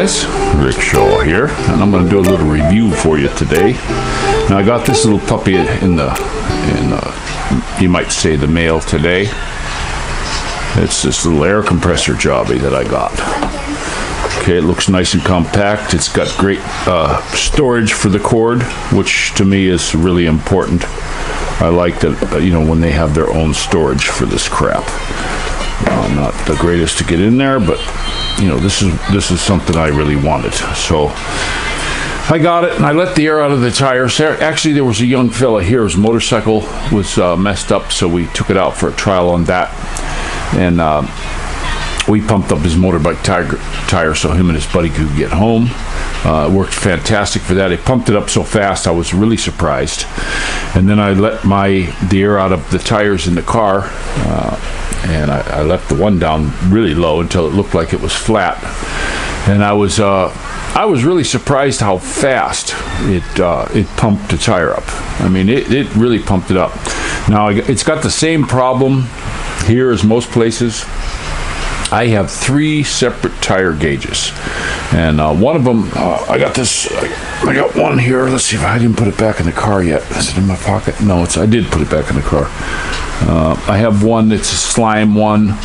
guys, Rick Shaw here, and I'm going to do a little review for you today. Now I got this little puppy in you might say the mail today. It's this little air compressor jobby that I got. Okay, it looks nice and compact. It's got great storage for the cord, which to me is really important. I like that, when they have their own storage for this crap. Not the greatest to get in there, but this is something I really wanted. So I got it, and I let the air out of the tires. Actually, there was a young fella here. His motorcycle was messed up, so we took it out for a trial on that, and we pumped up his motorbike tire so him and his buddy could get home. It worked fantastic for that. It pumped it up so fast, I was really surprised. And then I let the air out of the tires in the car, and I left the one down really low until it looked like it was flat. And I was really surprised how fast it pumped the tire up. I mean, it really pumped it up. Now it's got the same problem here as most places. I have 3 separate tire gauges, and one of them, I got one here. Let's see if I didn't put it back in the car yet. Is it in my pocket? No, I did put it back in the car. I have one that's a slime one,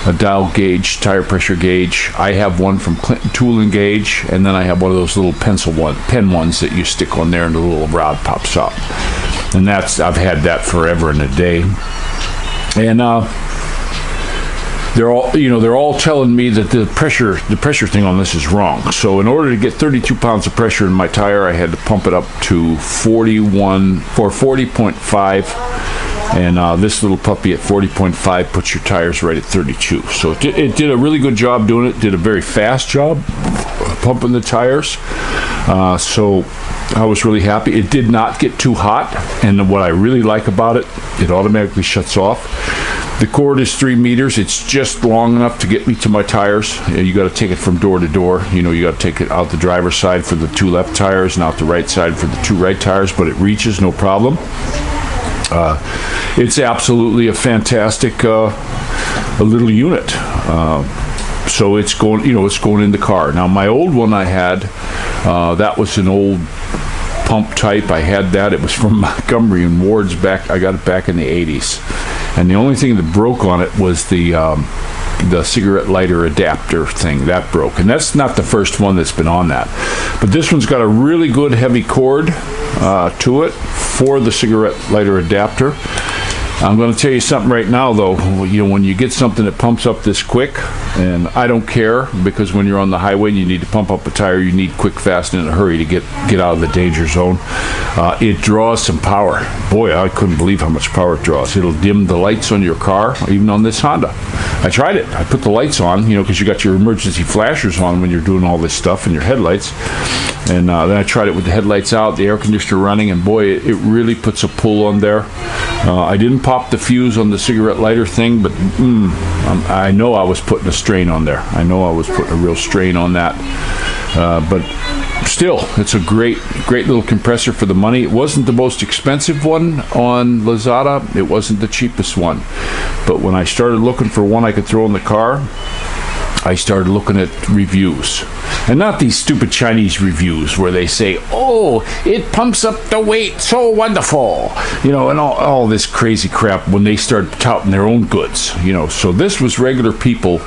a dial gauge, tire pressure gauge. I have one from Clinton Tool and Gauge, and then I have one of those little pen ones that you stick on there and the little rod pops up. And I've had that forever and a day. And they're all telling me that the pressure thing on this is wrong. So in order to get 32 pounds of pressure in my tire, I had to pump it up to 40.5. And this little puppy at 40.5 puts your tires right at 32. So it did a really good job doing it. Did a very fast job pumping the tires. So I was really happy. It did not get too hot. And what I really like about it, it automatically shuts off. The cord is 3 meters. It's just long enough to get me to my tires. You got to take it from door to door. You got to take it out the driver's side for the 2 left tires and out the right side for the 2 right tires, but it reaches no problem. It's absolutely a fantastic little unit. So it's going, it's going in the car. Now my old one I had, that was an old pump type. I had that. It was from Montgomery and Ward's back. I got it back in the 80s. And the only thing that broke on it was the cigarette lighter adapter thing. That broke. And that's not the first one that's been on that. But this one's got a really good heavy cord to it for the cigarette lighter adapter. I'm going to tell you something right now, though. When you get something that pumps up this quick, and I don't care, because when you're on the highway and you need to pump up a tire, you need quick, fast, and in a hurry to get out of the danger zone. It draws some power. Boy, I couldn't believe how much power it draws. It'll dim the lights on your car, even on this Honda. I tried it. I put the lights on, because you got your emergency flashers on when you're doing all this stuff, and your headlights. And then I tried it with the headlights out, the air conditioner running, and boy, it really puts a pull on there. I didn't pop the fuse on the cigarette lighter thing, but I know I was putting a strain on there. I know I was putting a real strain on that. But still, it's a great little compressor for the money. It wasn't the most expensive one on Lazada. It wasn't the cheapest one. But when I started looking for one I could throw in the car, I started looking at reviews. And not these stupid Chinese reviews where they say, oh, it pumps up the weight so wonderful, and all this crazy crap when they start touting their own goods, So this was regular people.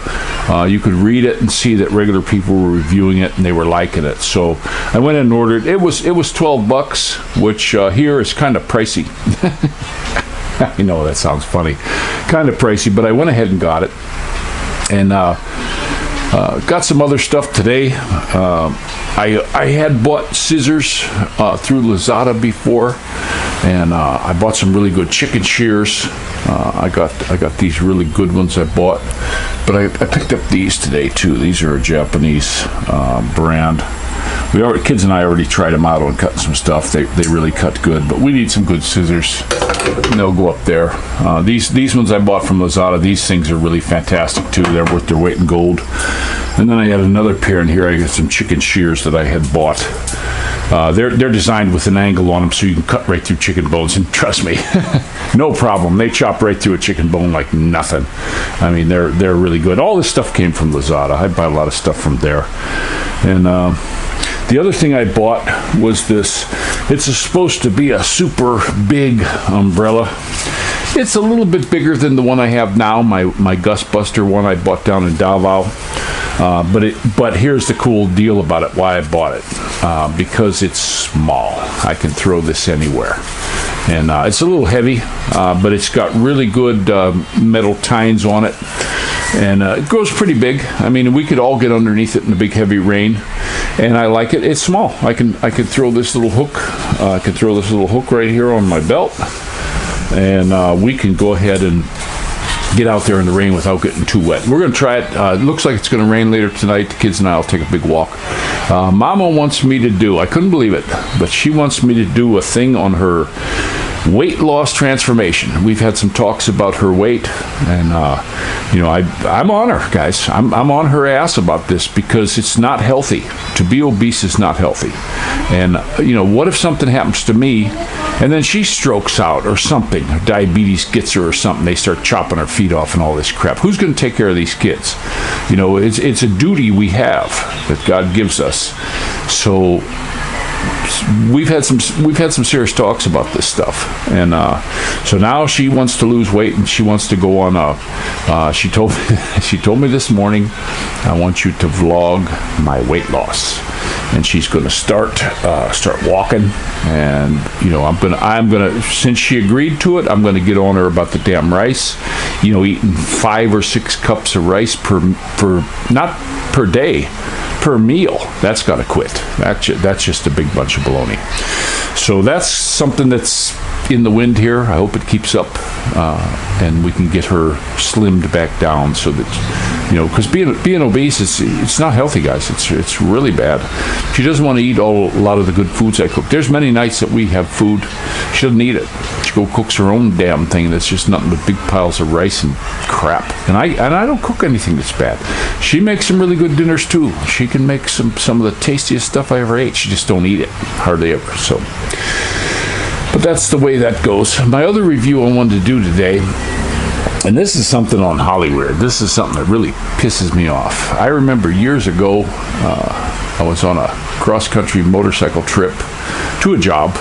You could read it and see that regular people were reviewing it and they were liking it. So I went and ordered. It was $12, which here is kind of pricey. I know that sounds funny. Kind of pricey, but I went ahead and got it. And got some other stuff today. I had bought scissors through Lazada before, and I bought some really good chicken shears. I got these really good ones I bought, but I picked up these today too. These are a Japanese brand. Kids and I already tried them out on cutting some stuff. They really cut good, but we need some good scissors. And they'll go up there. These ones I bought from Lazada. These things are really fantastic too. They're worth their weight in gold. And then I had another pair in here. I got some chicken shears that I had bought. They're designed with an angle on them so you can cut right through chicken bones, and trust me, no problem. They chop right through a chicken bone like nothing. I mean, they're really good. All this stuff came from Lazada. I buy a lot of stuff from there. And the other thing I bought was this. It's supposed to be a super big umbrella. It's a little bit bigger than the one I have now, my Gust Buster one I bought down in Davao. But here's the cool deal about it, why I bought it. Because it's small. I can throw this anywhere. And it's a little heavy, but it's got really good metal tines on it. And it grows pretty big. I mean, we could all get underneath it in a big heavy rain. And I like it. It's small. I can throw this little hook. I can throw this little hook right here on my belt. And we can go ahead and get out there in the rain without getting too wet. We're going to try it. It looks like it's going to rain later tonight. The kids and I will take a big walk. Mama wants me to do, I couldn't believe it, but she wants me to do a thing on her weight loss transformation. We've had some talks about her weight, and I'm on her, guys. I'm on her ass about this because it's not healthy. To be obese is not healthy. And what if something happens to me and then she strokes out or something, or diabetes gets her or something, they start chopping her feet off and all this crap? Who's going to take care of these kids? It's a duty we have that God gives us. So we've had some serious talks about this stuff, and so now she wants to lose weight, and she wants to go on she told me this morning, I want you to vlog my weight loss. And she's going to start walking, and I'm gonna since she agreed to it, I'm going to get on her about the damn rice. Eating 5 or 6 cups of rice per not per day, per meal. That's got to quit. That's just a big bunch of baloney. So that's something that's in the wind here. I hope it keeps up, and we can get her slimmed back down so that, because being obese, it's not healthy, guys. It's really bad. She doesn't want to eat a lot of the good foods I cook. There's many nights that we have food. She doesn't eat it. She cooks her own damn thing that's just nothing but big piles of rice and crap. And I don't cook anything that's bad. She makes some really good dinners too. She can make some of the tastiest stuff I ever ate. She just don't eat it hardly ever. So. But that's the way that goes. My other review I wanted to do today, and this is something on Hollywood. This is something that really pisses me off. I remember years ago, I was on a cross-country motorcycle trip to a job,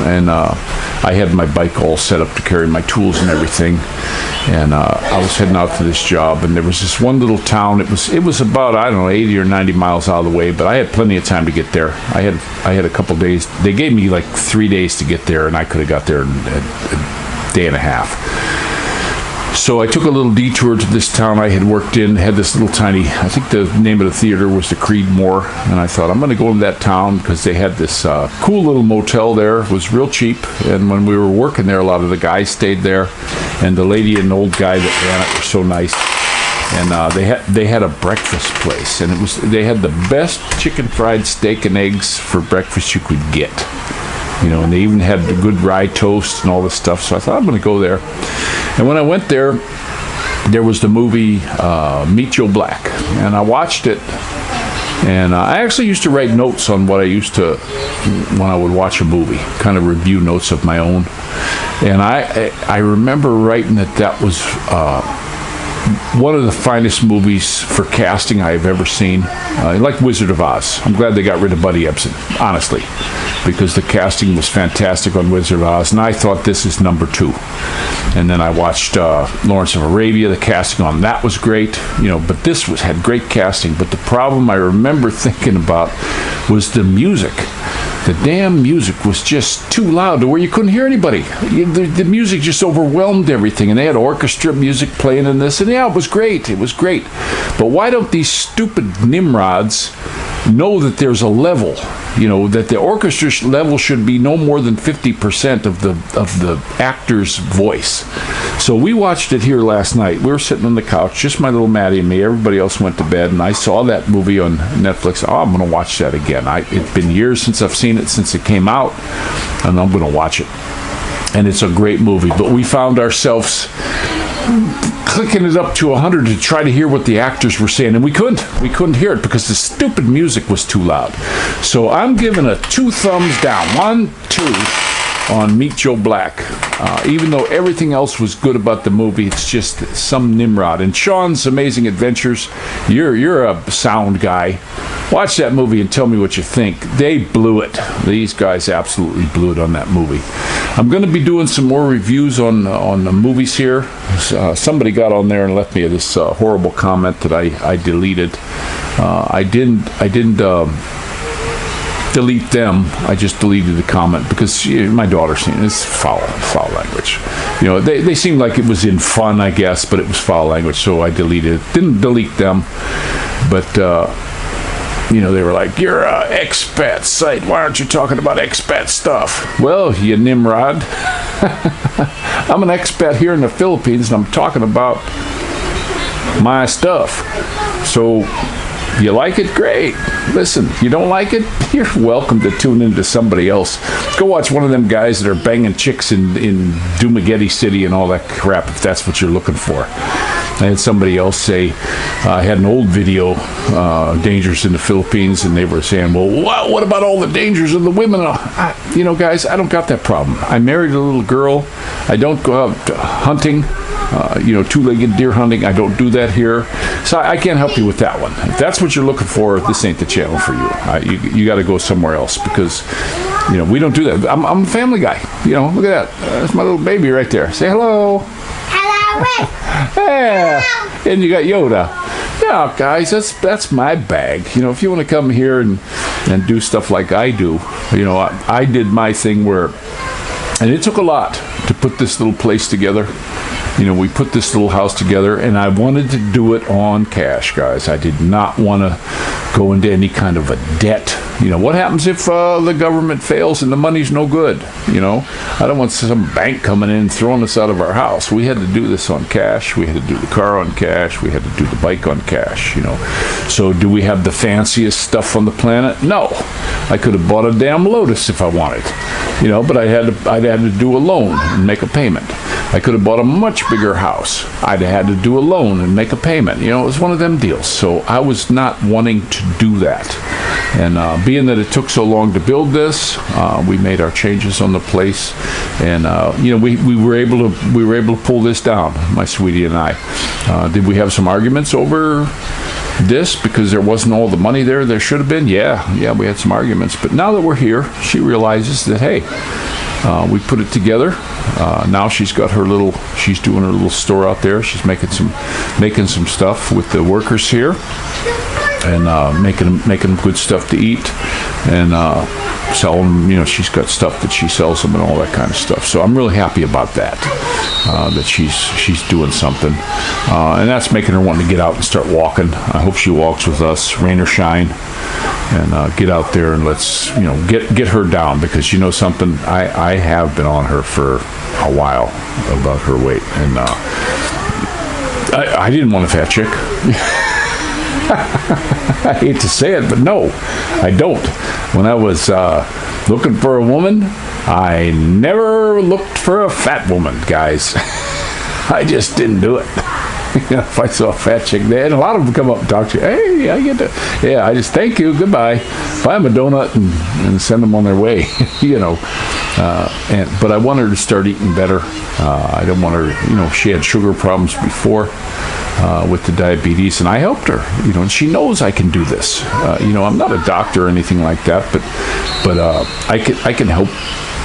and I had my bike all set up to carry my tools and everything. And I was heading out to this job, and there was this one little town. It was about, 80 or 90 miles out of the way, but I had plenty of time to get there. I had a couple days. They gave me like 3 days to get there, and I could have got there in a day and a half. So I took a little detour to this town I had worked in, had this little tiny, I think the name of the theater was the Creedmoor, and I thought, I'm going to go into that town because they had this cool little motel there. It was real cheap, and when we were working there, a lot of the guys stayed there, and the lady and the old guy that ran it were so nice. And they had a breakfast place, and they had the best chicken fried steak and eggs for breakfast you could get. And they even had the good rye toast and all this stuff. So I thought, I'm going to go there. And when I went there, there was the movie Meet Joe Black, and I watched it. And I actually used to write notes on what I used to, when I would watch a movie, kind of review notes of my own. And I remember writing that was one of the finest movies for casting I've ever seen. Like Wizard of Oz. I'm glad they got rid of Buddy Ebsen, honestly, because the casting was fantastic on Wizard of Oz, and I thought this is number 2. And then I watched Lawrence of Arabia. The casting on that was great, but this had great casting. But the problem I remember thinking about was the music. The damn music was just too loud to where you couldn't hear anybody. The music just overwhelmed everything, and they had orchestra music playing in this, and yeah, it was great. It was great. But why don't these stupid Nimrods know that there's a level, that the orchestra level should be no more than 50% of the actor's voice? So we watched it here last night. We were sitting on the couch, just my little Maddie and me. Everybody else went to bed, and I saw that movie on Netflix. Oh, I'm going to watch that again. It's been years since I've seen it, since it came out, and I'm going to watch it. And it's a great movie. But we found ourselves clicking it up to 100 to try to hear what the actors were saying, and we couldn't hear it because the stupid music was too loud. So I'm giving a 2 thumbs down, 1, 2 on Meet Joe Black. Even though everything else was good about the movie, it's just some Nimrod. And Sean's Amazing Adventures, you're a sound guy. Watch that movie and tell me what you think. They blew it. These guys absolutely blew it on that movie. I'm going to be doing some more reviews on the movies here. Somebody got on there and left me this horrible comment that I deleted. I didn't delete them. I just deleted the comment because my daughter's seen it. It's foul language. They seemed like it was in fun, I guess, but it was foul language, so I deleted it. Didn't delete them, but they were like, "You're a expat site. Why aren't you talking about expat stuff?" Well, you Nimrod, I'm an expat here in the Philippines, and I'm talking about my stuff. So, you like it? Great. Listen, you don't like it? You're welcome to tune into somebody else. Go watch one of them guys that are banging chicks in Dumaguete City and all that crap, if that's what you're looking for. I had somebody else say, I had an old video, Dangers in the Philippines, and they were saying, well, what about all the dangers of the women? Guys, I don't got that problem. I married a little girl. I don't go out hunting, two-legged deer hunting. I don't do that here. So I can't help you with that one. If that's what you're looking for, this ain't the channel for you. You got to go somewhere else because, we don't do that. I'm a family guy. Look at that. That's my little baby right there. Say hello. Yeah, and you got Yoda. Yeah, guys, that's my bag. If you want to come here and do stuff like I do, I did my thing and it took a lot to put this little place together. We put this little house together, and I wanted to do it on cash, guys. I did not want to go into any kind of a debt. What happens if the government fails and the money's no good? I don't want some bank coming in and throwing us out of our house. We had to do this on cash. We had to do the car on cash. We had to do the bike on cash, So do we have the fanciest stuff on the planet? No. I could have bought a damn Lotus if I wanted, but I'd had to do a loan and make a payment. I could have bought a much bigger house. I'd have had to do a loan and make a payment. It was one of them deals. So I was not wanting to do that. And being that it took so long to build this, we made our changes on the place, and we were able to pull this down, my sweetie and I. Did we have some arguments over this because there wasn't all the money there should have been? Yeah, we had some arguments. But now that we're here, she realizes that, hey, we put it together. Now she's doing her little store out there. She's making some stuff with the workers here, and making them good stuff to eat, and selling them. She's got stuff that she sells them and all that kind of stuff. So I'm really happy about that. That she's doing something, and that's making her want to get out and start walking. I hope she walks with us, rain or shine, and get out there and let's get her down, because something, I have been on her for a while about her weight, and I didn't want a fat chick. I hate to say it, but no, I don't. When I was looking for a woman, I never looked for a fat woman, guys. I just didn't do it. If I saw a fat chick there, and a lot of them come up and talk to you, hey, I get to, yeah, I just thank you, goodbye. Buy them a donut and send them on their way, but I want her to start eating better. I don't want her, she had sugar problems before with the diabetes, and I helped her, and she knows I can do this. I'm not a doctor or anything like that, but I can help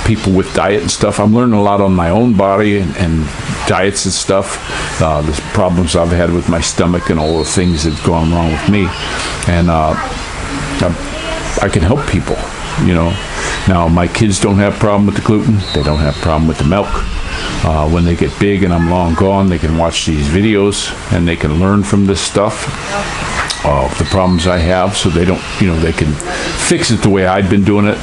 people with diet and stuff. I'm learning a lot on my own body and diets and stuff, the problems I've had with my stomach and all the things that's gone wrong with me, and I can help people. Now my kids don't have a problem with the gluten. They don't have a problem with the milk. When they get big and I'm long gone, they can watch these videos and they can learn from this stuff, the problems I have, so they don't, they can fix it the way I'd been doing it.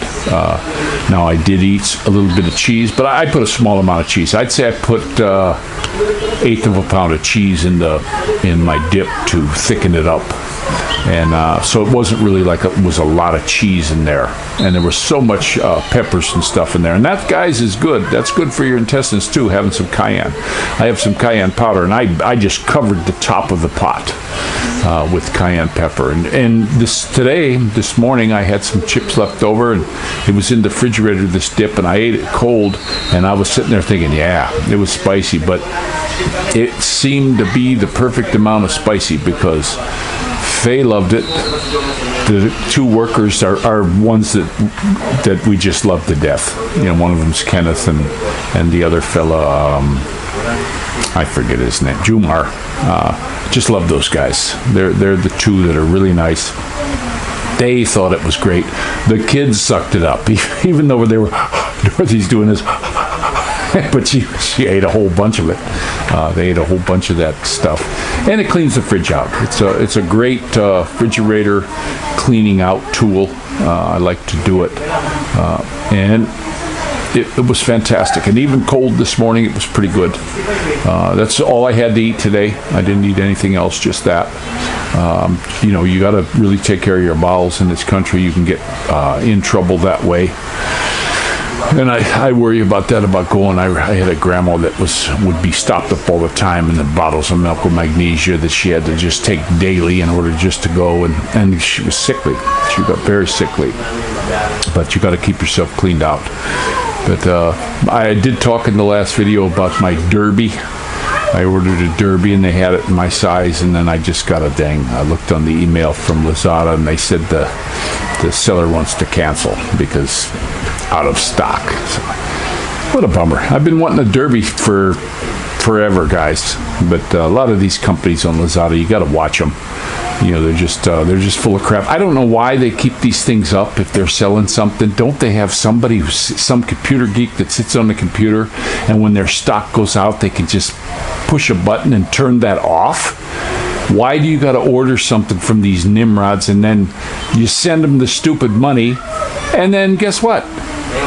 Now I did eat a little bit of cheese, but I put a small amount of cheese. I'd say I put 1/8 of a pound of cheese in my dip to thicken it up. And so it wasn't really like it was a lot of cheese in there. And there was so much peppers and stuff in there. And that, guys, is good. That's good for your intestines, too, having some cayenne. I have some cayenne powder, and I just covered the top of the pot with cayenne pepper. And this morning, I had some chips left over, and it was in the refrigerator, this dip, and I ate it cold, and I was sitting there thinking, yeah, it was spicy, but it seemed to be the perfect amount of spicy because Faye loved it. The two workers are ones that we just love to death. You know, one of them's Kenneth, and the other fella, I forget his name, Jumar. Just love those guys. They're the two that are really nice. They thought it was great. The kids sucked it up, even though they were, Dorothy's doing this, but she ate a whole bunch of it. They ate a whole bunch of that stuff. And it cleans the fridge out. It's a great refrigerator cleaning out tool. I like to do it. And it was fantastic. And even cold this morning, it was pretty good. That's all I had to eat today. I didn't eat anything else, just that. You know, you got to really take care of your bowels in this country. You can get in trouble that way. And I worry about that, about going. I had a grandma that would be stopped up all the time, and the bottles of milk with magnesia that she had to just take daily in order just to go. And she was sickly. She got very sickly. But you got to keep yourself cleaned out. But I did talk in the last video about my Derby. I ordered a Derby, and they had it in my size, and then I just got a dang. I looked on the email from Lazada, and they said the seller wants to cancel because out of stock. So, what a bummer. I've been wanting a Derby for forever, guys. But a lot of these companies on Lazada, you got to watch them. You know, they're just full of crap. I don't know why they keep these things up if they're selling something. Don't they have somebody, some computer geek that sits on the computer, and when their stock goes out, they can just push a button and turn that off? Why do you got to order something from these Nimrods, and then you send them the stupid money, and then guess what?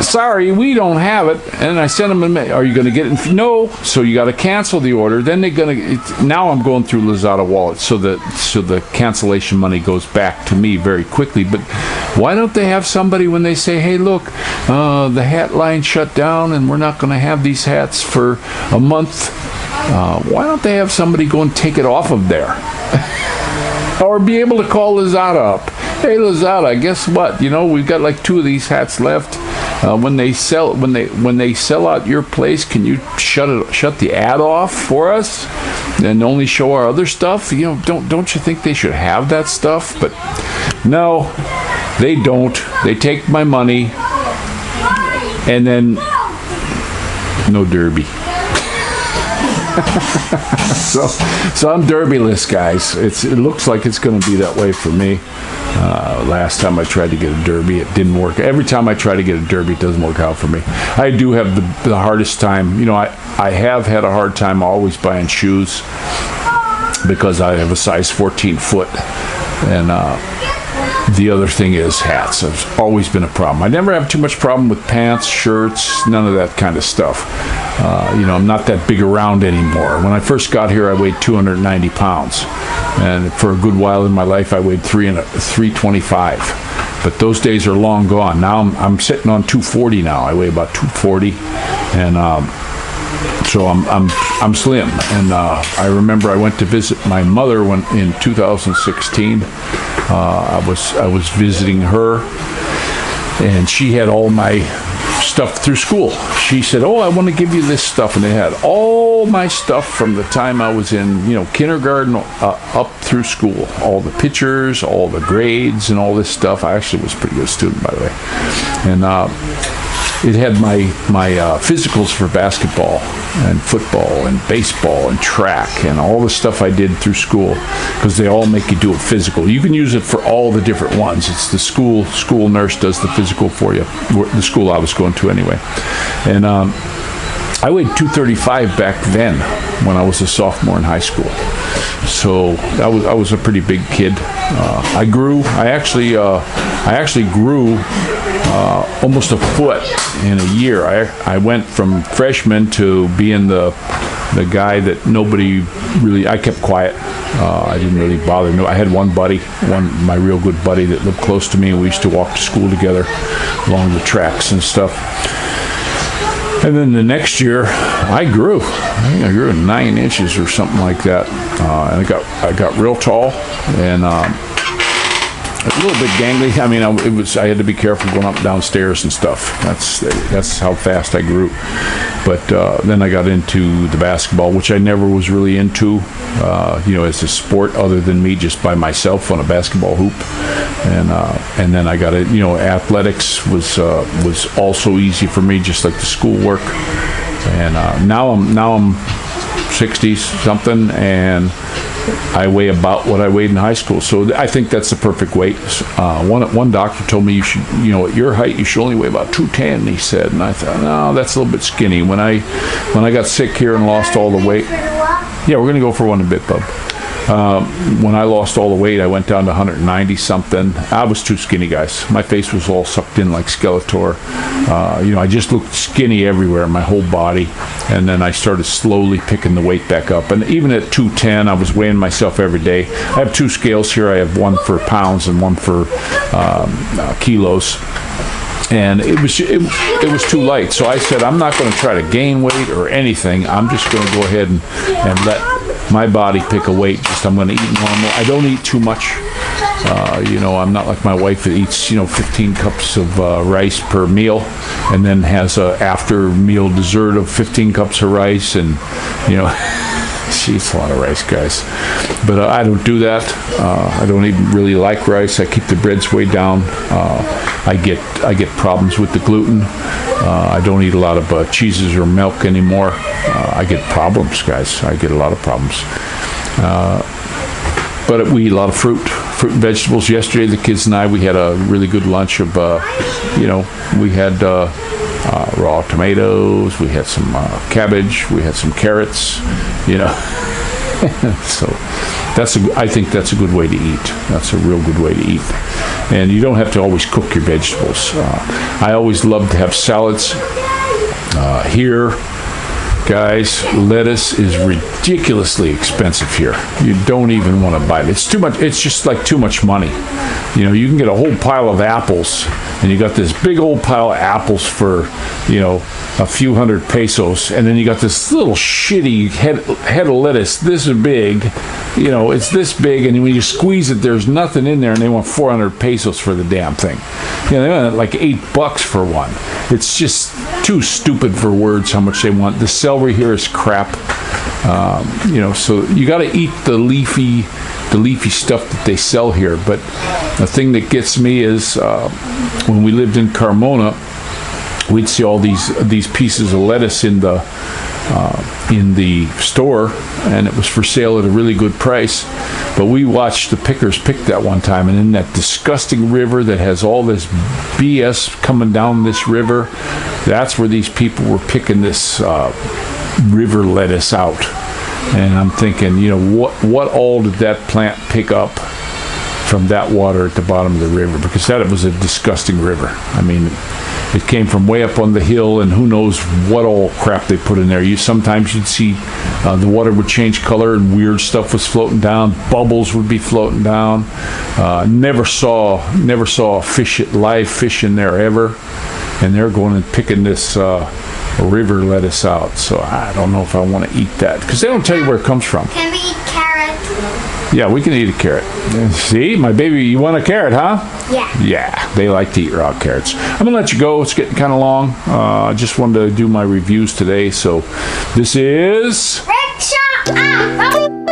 Sorry, we don't have it. And I sent them are you going to get it? No. So you got to cancel the order. Then they're going to. Now I'm going through Lazada Wallet, so the cancellation money goes back to me very quickly. But why don't they have somebody when they say, hey, look, the hat line shut down, and we're not going to have these hats for a month? Why don't they have somebody go and take it off of there? Or be able to call Lazada up. Hey, Lazada, guess what? You know, we've got like 2 of these hats left. When they sell out your place, can you shut the ad off for us and only show our other stuff? You know, don't you think they should have that stuff? But no, they don't. They take my money, and then no Derby. So I'm Derbyless, guys. It looks like it's going to be that way for me. Last time I tried to get a Derby, it didn't work. Every time I try to get a Derby, it doesn't work out for me. I do have the hardest time. You know, I have had a hard time always buying shoes because I have a size 14 foot. And the other thing is hats. It's always been a problem. I never have too much problem with pants, shirts, none of that kind of stuff. You know, I'm not that big around anymore. When I first got here, I weighed 290 pounds. And for a good while in my life, I weighed 325. But those days are long gone. Now I'm sitting on 240 now. I weigh about 240. And so I'm slim. And I remember I went to visit my mother in 2016. I was visiting her, and she had all my stuff through school. She said, oh, I want to give you this stuff. And they had all my stuff from the time I was in, you know, kindergarten up through school. All the pictures, all the grades, and all this stuff. I actually was a pretty good student, by the way. And it had my physicals for basketball and football and baseball and track and all the stuff I did through school, because they all make you do a physical. You can use it for all the different ones. It's the school nurse does the physical for you, the school I was going to anyway. And I weighed 235 back then, when I was a sophomore in high school. So I was a pretty big kid. I actually grew almost a foot in a year. I went from freshman to being the guy that nobody really. I kept quiet. I didn't really bother. No, I had one buddy, my real good buddy that lived close to me, and we used to walk to school together along the tracks and stuff. And then the next year, I grew. I think I grew 9 inches or something like that, and I got real tall and a little bit gangly. I mean, I had to be careful going up and downstairs and stuff. That's how fast I grew. But then I got into the basketball, which I never was really into, as a sport, other than me just by myself on a basketball hoop. And then I got it. Athletics was also easy for me, just like the schoolwork. And now I'm 60 something, and I weigh about what I weighed in high school. So I think that's the perfect weight. One doctor told me you should, at your height, you should only weigh about 210, he said. And I thought, no, that's a little bit skinny. When I got sick here and lost all the weight. Yeah, we're going to go for one in a bit, bub. When I lost all the weight, I went down to 190 something. I was too skinny, guys. My face was all sucked in like Skeletor. I just looked skinny everywhere, my whole body. And then I started slowly picking the weight back up. And even at 210, I was weighing myself every day. I have 2 scales here. I have one for pounds and one for kilos. And it was too light. So I said, I'm not going to try to gain weight or anything. I'm just going to go ahead and let my body pick a weight. I'm going to eat normal. I don't eat too much. I'm not like my wife that eats 15 cups of rice per meal, and then has a after meal dessert of 15 cups of rice, and she eats a lot of rice, guys. But I don't do that. I don't even really like rice. I keep the breads way down. I get problems with the gluten. I don't eat a lot of cheeses or milk anymore. I get problems, guys. I get a lot of problems. But we eat a lot of fruit and vegetables. Yesterday, the kids and we had a really good lunch of, we had raw tomatoes, we had some cabbage, we had some carrots, So I think that's a good way to eat. That's a real good way to eat. And you don't have to always cook your vegetables. I always love to have salads. Here, guys, lettuce is ridiculously expensive here. You don't even want to buy it. It's too much. It's just like too much money. You can get a whole pile of apples, and you got this big old pile of apples for, a few hundred pesos, and then you got this little shitty head of lettuce this big. It's this big, and when you squeeze it, there's nothing in there, and they want 400 pesos for the damn thing. They want like $8 for one. It's just too stupid for words how much they want. The celery here is crap. So you got to eat the leafy stuff that they sell here. But the thing that gets me is when we lived in Carmona, we'd see all these pieces of lettuce in the store, and it was for sale at a really good price. But we watched the pickers pick that one time, and in that disgusting river that has all this BS coming down this river, that's where these people were picking this river lettuce out. And I'm thinking, what all did that plant pick up from that water at the bottom of the river? Because that was a disgusting river. I mean, it came from way up on the hill, and who knows what all crap they put in there. Sometimes you'd see the water would change color, and weird stuff was floating down. Bubbles would be floating down. Never saw live fish in there ever. And they're going and picking this river lettuce out. So I don't know if I want to eat that, because they don't tell you where it comes from. Can we eat carrots? Yeah, we can eat a carrot. See, my baby, you want a carrot, huh? Yeah. Yeah, they like to eat raw carrots. I'm going to let you go. It's getting kind of long. I just wanted to do my reviews today. So this is... Rickshaw!